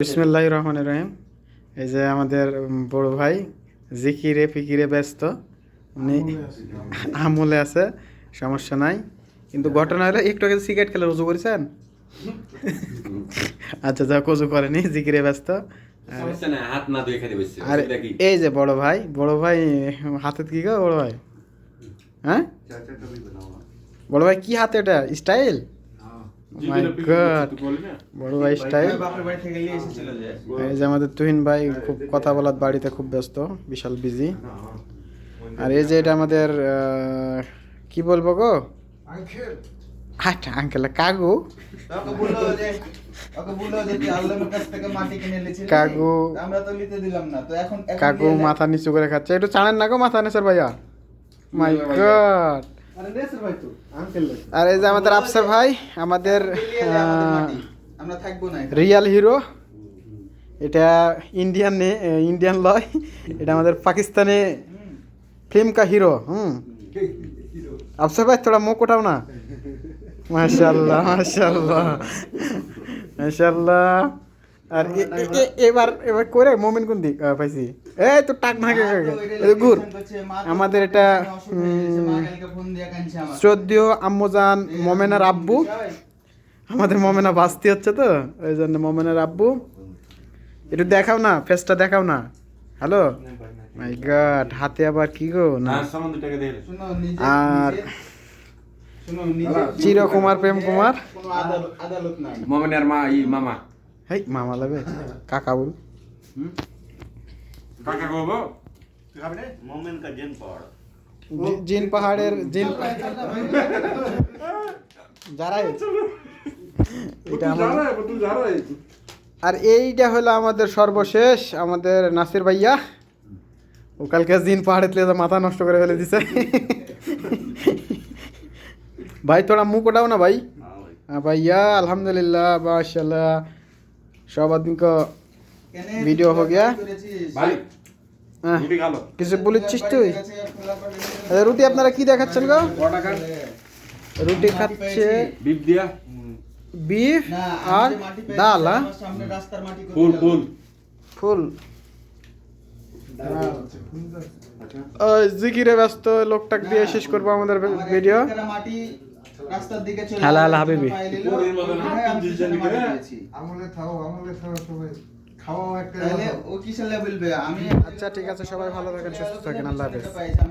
বিসমিল্লাহির রহমানির রহিম। এই যে আমাদের বড় ভাই জিকিরে ফিকিরে ব্যস্ত, উনি আমলে আছে, সমস্যা নাই। কিন্তু ঘটনা হলো একটু আগে সিগারেট খেলে রুজু করেছেন। আচ্ছা যা কজু করেনি, জিকিরে ব্যস্ত। আর এই যে বড় ভাই হাতে কি গো বড় ভাই? হ্যাঁ বড় ভাই কি হাতে, এটা স্টাইল? মাই গড, বড় ভাই স্টাইল। এই যে আমাদের তুহিন ভাই খুব কথা বলার বাড়িতে খুব ব্যস্ত, বিশাল বিজি। আর এই যে এটা আমাদের কি বলবো গো, আঙ্কেল কাকু, কাকু কাকু মাথা নিচু করে খাচ্ছে। একটু চানেন না গো মাথা নেচার ভাইয়া। মাই গড। আর এই যে আমাদের আফসার ভাই, আমাদের রিয়াল হিরো। এটা ইন্ডিয়ান লয়, এটা আমাদের পাকিস্তানে ফিল্ম কা হিরো। আফসার ভাই থোড়া মুখ ওঠাও না। মাশাআল্লাহ মাশাআল্লাহ মাশাআল্লাহ। আর এবার করে মোমেন কোন দিক পাইছি? এই তো টাক না গুড়। আমাদের এটা শ্রদ্ধেয় আম্মজান মোমেনার আব্বু। আমাদের মোমেনা বাস্তি হচ্ছে তো, ওই জন্য মোমেনার আব্বু। একটু দেখাও না, ফেসটা দেখাও না। হ্যালো, মাই গড, হাতে আবার কি গো না। আর চিরকুমার প্রেম কুমার, মোমেনের মামা। হেই মামা লাগবে, কাকা বল। কাকা বলবো জিন পাহাড়ের জিন যারাই এটা আর এইটা হলো আমাদের সর্বশেষ, আমাদের নাসির ভাইয়া। ও কালকে জিন পাহাড়ে তুলে মাথা নষ্ট করে ফেলে দিছে। ভাই থোড়া মুখ ওঠাও না ভাই। भैया अल्हम्दुलिल्लाह माशाल्लाह सब आदमी को वीडियो हो गया ভাই। কিছু বলেছিস তুই? রুটি আপনারা কি দেখাচ্ছেন গো? রুটি খাচ্ছে বিফ দিয়া, বিফ আর ডাল। ফুল ফুল ফুল। জিকিরে ব্যস্ত লোকটাকে দিয়ে শেষ করবো আমাদের ভিডিও। হ্যালো হ্যালো হাবিবি, আচ্ছা ঠিক আছে, সবাই ভালো থাকেন, সুস্থ থাকেন, আল্লাহ হাফেজ।